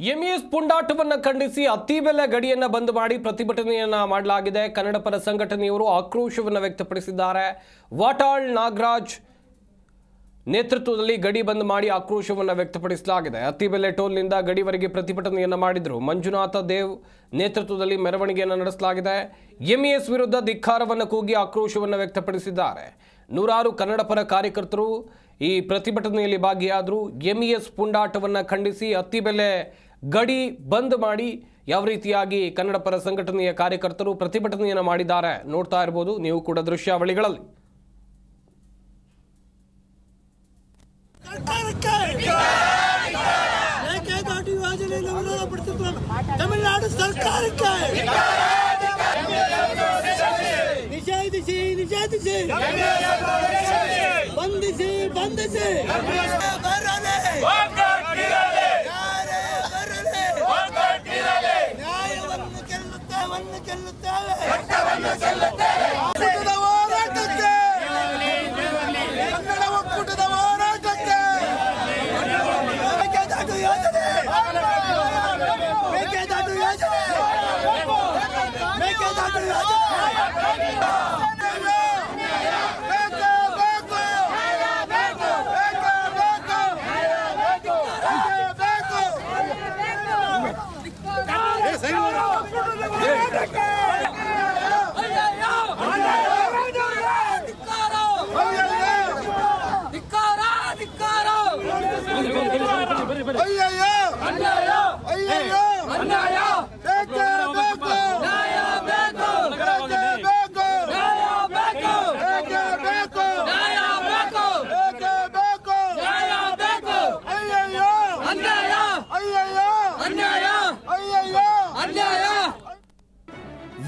MES ಪುಂಡಾಟವನ್ನು ಖಂಡಿಸಿ ಅತ್ತಿಬೆಲೆ ಗಡಿಯನ್ನು ಬಂದ್ ಮಾಡಿ ಪ್ರತಿಭಟನೆಯನ್ನ ಮಾಡಲಾಗಿದೆ. ಕನ್ನಡ ಪರ ಸಂಘಟನೆಯವರು ಆಕ್ರೋಶವನ್ನು ವ್ಯಕ್ತಪಡಿಸಿದ್ದಾರೆ. ವಾಟಾಳ್ ನಾಗರಾಜ್ ನೇತೃತ್ವದಲ್ಲಿ ಗಡಿ ಬಂದ್ ಮಾಡಿ ಆಕ್ರೋಶವನ್ನು ವ್ಯಕ್ತಪಡಿಸಲಾಗಿದೆ. ಅತ್ತಿಬೆಲೆ ಟೋಲ್ನಿಂದ ಗಡಿವರೆಗೆ ಪ್ರತಿಭಟನೆಯನ್ನು ಮಾಡಿದ್ರು. ಮಂಜುನಾಥ ದೇವ್ ನೇತೃತ್ವದಲ್ಲಿ ಮೆರವಣಿಗೆಯನ್ನು ನಡೆಸಲಾಗಿದೆ. ಎಂಇಎಸ್ ವಿರುದ್ಧ ಧಿಕ್ಕಾರವನ್ನು ಕೂಗಿ ಆಕ್ರೋಶವನ್ನು ವ್ಯಕ್ತಪಡಿಸಿದ್ದಾರೆ. ನೂರಾರು ಕನ್ನಡ ಪರ ಕಾರ್ಯಕರ್ತರು ಈ ಪ್ರತಿಭಟನೆಯಲ್ಲಿ ಭಾಗಿಯಾದರು. ಎಂಇಎಸ್ ಪುಂಡಾಟವನ್ನು ಖಂಡಿಸಿ ಅತ್ತಿಬೆಲೆ ಗಡಿ ಬಂದ್ ಮಾಡಿ ಯಾವ ರೀತಿಯಾಗಿ ಕನ್ನಡ ಪರ ಸಂಘಟನೆಯ ಕಾರ್ಯಕರ್ತರು ಪ್ರತಿಭಟನೆಯನ್ನು ಮಾಡಿದ್ದಾರೆ ನೋಡ್ತಾ ಇರಬಹುದು ನೀವು ಕೂಡ ದೃಶ್ಯಾವಳಿಗಳಲ್ಲಿ. ತಮಿಳುನಾಡು ಸರ್ಕಾರಕ್ಕೆ ನಿಷೇಧಿಸಿ ನಿಷೇಧಿಸಿ ಬಂಧಿಸಿ ಬಂಧಿಸಿ ನ್ಯಾಯವನ್ನು ಗೆಲ್ಲುತ್ತೇವೆ ಹೋರಾಟಕ್ಕೆ ಕನ್ನಡ ಒಕ್ಕೂಟದ ಹೋರಾಟಕ್ಕೆ ಮೇಕೆದಾಟು ಯೋಜನೆ ಮೇಕೆದಾಟು ಯೋಜನೆ ಮೇಕೆದಾಟು ಯೋಜನೆ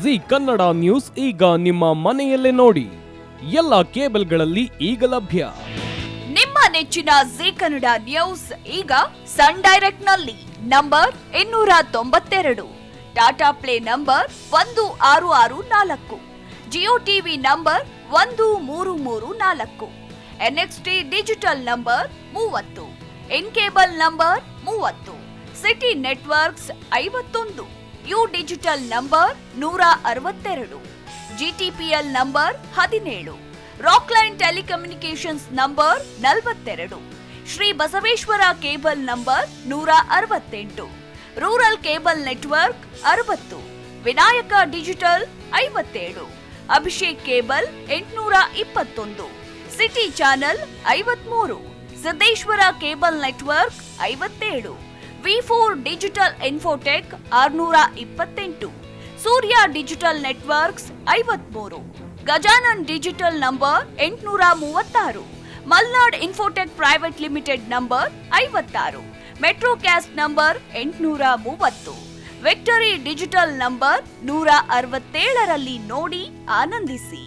ಜಿ ಕನ್ನಡ ನ್ಯೂಸ್ ಈಗ ನಿಮ್ಮ ಮನೆಯಲ್ಲೇ ನೋಡಿ. ಎಲ್ಲ ಕೇಬಲ್ಗಳಲ್ಲಿ ಈಗ ಲಭ್ಯ. ನಿಮ್ಮ ನೆಚ್ಚಿನ ಜಿ ಕನ್ನಡ ನ್ಯೂಸ್ ಈಗ ಸನ್ ಡೈರೆಕ್ಟ್ ನಲ್ಲಿ number 292, Tata Play number 1664, Jio TV number 1334, NXT digital number 30, N cable number 30, City Networks 51, U Digital number 162, GTPL number 17, Rockline telecommunications number 42, Shri Basaveshwara cable number 168, rural cable network 60, Vinayaka digital 57, Abhishek cable 821, City Channel 53, Siddeshwara cable network 57, ವಿ4 digital Infotech 628, Surya digital networks 53, Gajanan digital number 836, Malnad Infotech Private Limited number 56, Metrocast number 830, Victory digital number 167ರಲ್ಲಿ ನೋಡಿ ಆನಂದಿಸಿ.